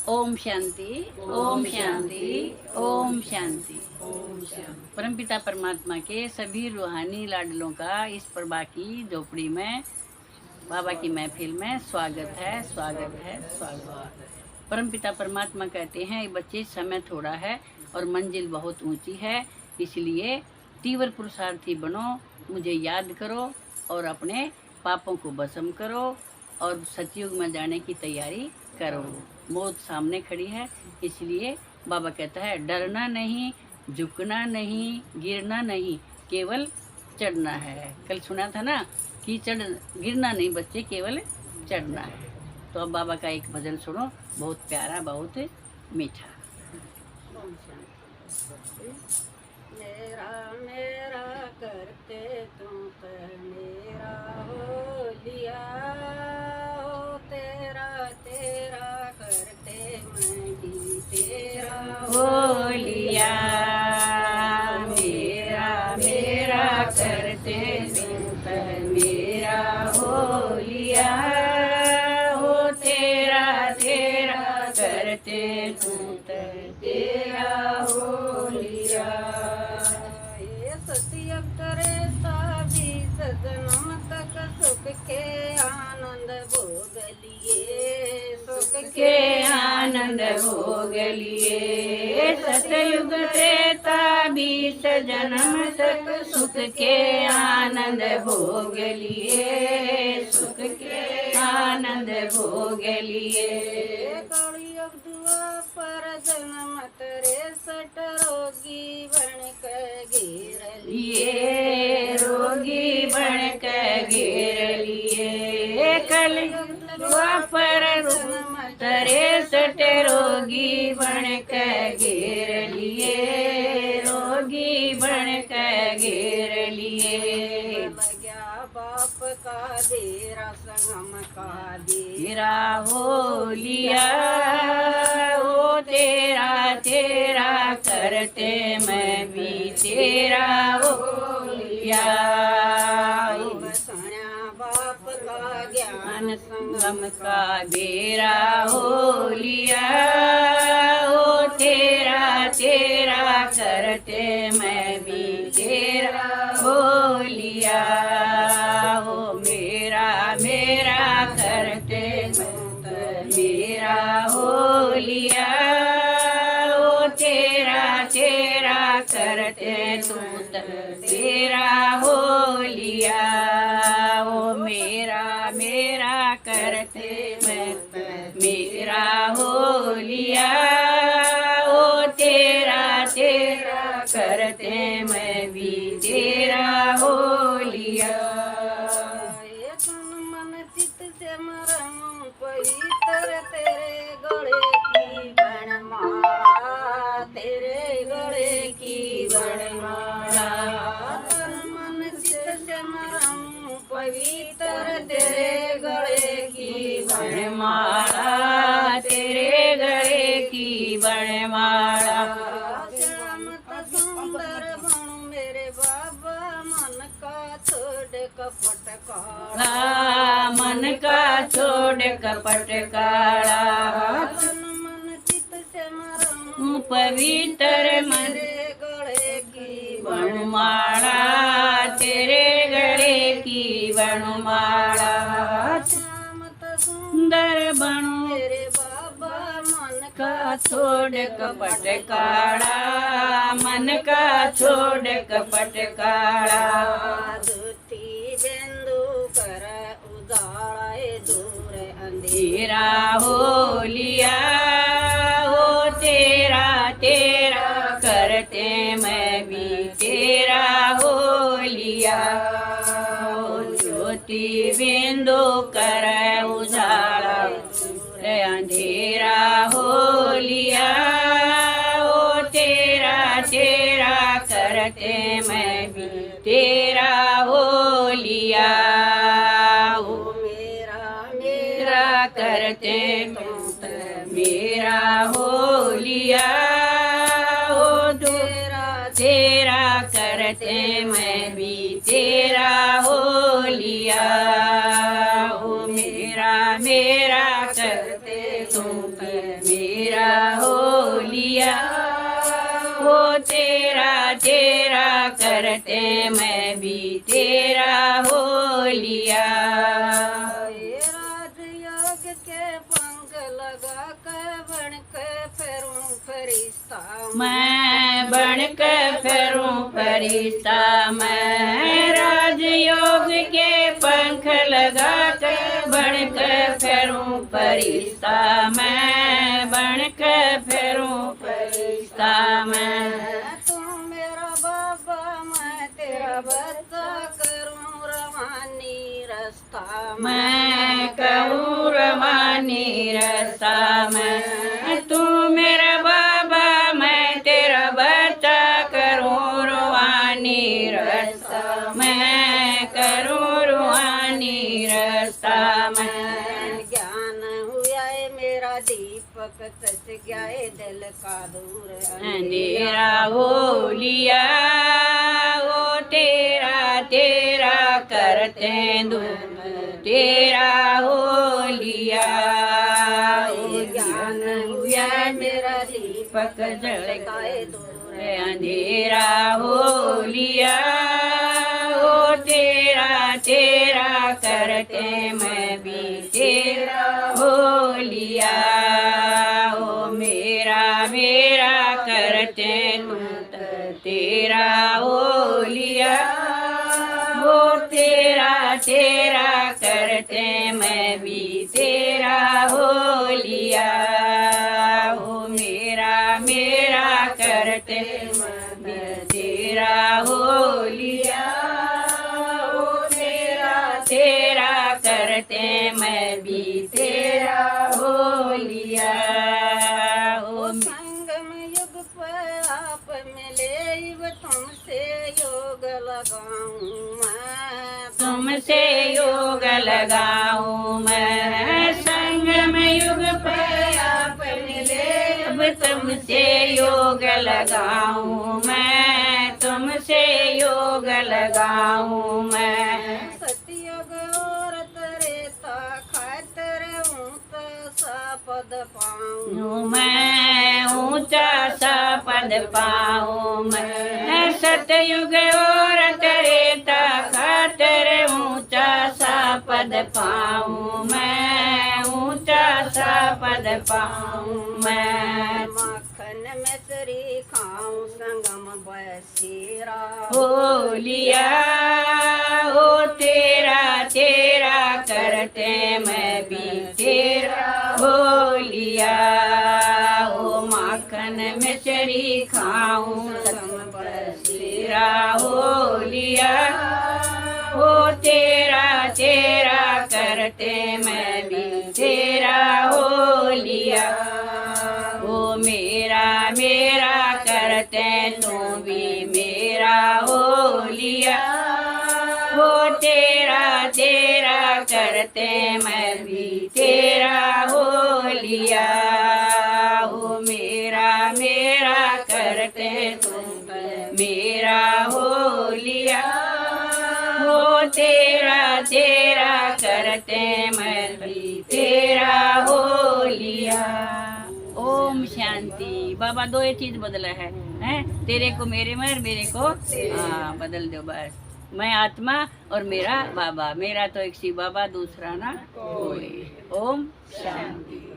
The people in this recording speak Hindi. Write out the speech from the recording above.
ओम शांति, ओम शांति, ओम शांति। परमपिता परमात्मा के सभी रूहानी लाडलों का इस प्रभा की झोपड़ी में, बाबा की महफिल में स्वागत है, स्वागत है, स्वागत है। परमपिता परमात्मा कहते हैं, बच्चे समय थोड़ा है और मंजिल बहुत ऊंची है, इसलिए तीव्र पुरुषार्थी बनो, मुझे याद करो और अपने पापों को भस्म करो और सतयुग में जाने की तैयारी करो। मौत सामने खड़ी है, इसलिए बाबा कहता है डरना नहीं, झुकना नहीं, गिरना नहीं, केवल चढ़ना है। कल सुना था ना कि गिरना नहीं बच्चे, केवल चढ़ना है। तो अब बाबा का एक भजन सुनो, बहुत प्यारा, बहुत मीठा। मेरा मेरा करते तुम मेरा हो लिया, हो तेरा तेरा करते मैं भी तेरा हो लिया। मेरा मेरा करते तुम मेरा हो लिया, हो तेरा तेरा करते तुम तेरा हो लिया। सत्य करे बीस जन्म तक सुख के आनंद भोग लिए, सुख के आनंद भोग लिए। सतयुग त्रेता 20 जन्म तक सुख के आनंद भोग लिए, सुख के आनंद भोग लिए। कलयुग दुआ पर जन्म तेरे सट रोगी बन कर घेर लिए, रोगी बन कर घेर लिए। कलयुग दुआ पर तरे सट रोगी बन कर घेर लिए, रोगी बन कर घेर लिए। गया बाप का देरा संगम का तेरा हो लिया, हो तेरा तेरा करते मैं भी तेरा हो लिया। बाप का ज्ञान संगम का बेरा हो लिया, हो तेरा तेरा करते मैं भी तेरा हो लिया। हो मेरा मेरा करते मेरा हो लिया, हो तेरा तेरा करते तू तेरा हो लिया। हो मेरा मेरा करते मैं मेरा हो लिया, हो तेरा तेरा करते मैं भी तेरा हो लिया। मन चित से मरम पवित्र तेरे गले की बनमाला, तेरे गले की बनमाला। मन चित से मरम पवित्र तेरे गले की बनमाला, तेरे गले की बनमाला। सुंदर बनू मेरे बाबा, मन का छोड़ कपट काला, मन का छोड़ कपट काला। मन चित से मरम पवित्र मन तेरे गले की बनमाला, तेरे गले की बनमाला। सुंदर बनू मेरे बाबा, मन का छोड़ कपट काला, मन का छोड़ कपट काला। धुती बिंदु कर उजाड़े दूर तेरा हो लिया, हो तेरा तेरा करते मैं भी तेरा हो लिया। हो ज्योति बिंदु कर उजाला अंधेरा हो लिया, हो तेरा तेरा करते मैं भी तेरा हो लिया। हो मेरा करते मेरा हो लिया, हो तेरा करते मैं भी तेरा हो लिया। हो मेरा मेरा करते तुम तेरा होलिया। ये राजयोग के पंख लगा कर बन के फिरूं फरिश्ता मैं बन के फिरूं फरिश्ता। मैं राजयोग के पंख लगा कर बन के फिरूं फरिश्ता। मैं बन के फिरूं फरिश्ता। मैं तू मेरा बाबा मैं तेरा बच्चा करूं रवानी रास्ता मैं करूं रवानी रास्ता। मैं तू मेरा बाबा मैं तेरा बच्चा करूं रवानी रास्ता। मैं करूं रवानी रास्ता। मैं ज्ञान हुआ है मेरा दीपक सच गया है दिल का दूर अंधेरा होलिया वो तेरा तेरा करते दूर तेरा होलिया। ओ ज्ञान हुआ मेरा दीपक जलकाए दूर अंधेरा होलिया ओ तेरा तेरा करते मैं भी तेरा होलिया। ओ मेरा मेरा करते तुम तेरा होलिया। वो तेरा तेरा करते मैं भी तेरा होलिया। ओ मेरा मेरा करते मैं भी तेरा होलिया। ओ तेरा तेरा करते मैं भी तेरा होलिया। ओ संगम युग पर आप मिले अब तुमसे योग लगाऊं मैं तुमसे योग लगाऊं मैं। संगम युग पर आप मिले अब तुमसे योग लगाऊं मैं। तुमसे योग लगाऊं मैं। सतयुग और त्रेता खातर ऊंचा पद पाऊं मैं ऊंचा सा पद पाऊं मैं। सतयुग और त्रेता खातर ऊंचा सा पद पाऊं मैं। ऊंचा सा पद पाऊं मैं। माखन में तेरी खाऊं संगम बसेरा होलिया ओ तेरा तेरा करते मैं भी तेरा होलिया। ओ माखन में चरी खाऊं संगम बसेरा होलिया। ओ तेरा तेरा करते मैं भी तेरा होलिया। ओ मेरा मेरा करते तू भी मेरा होलिया। वो तेरा तेरा करते मैं भी तेरा होलिया। ओ मेरा मेरा करते तुम मेरा होलिया। वो तेरा तेरा करते मैं भी तेरा होलिया। ओम शांति। बाबा दो ये चीज बदला है, हैं? तेरे को मेरे में और मेरे को हाँ बदल दो बस। मैं आत्मा और मेरा बाबा। मेरा तो एक शिव बाबा दूसरा ना कोई। ओम शांति।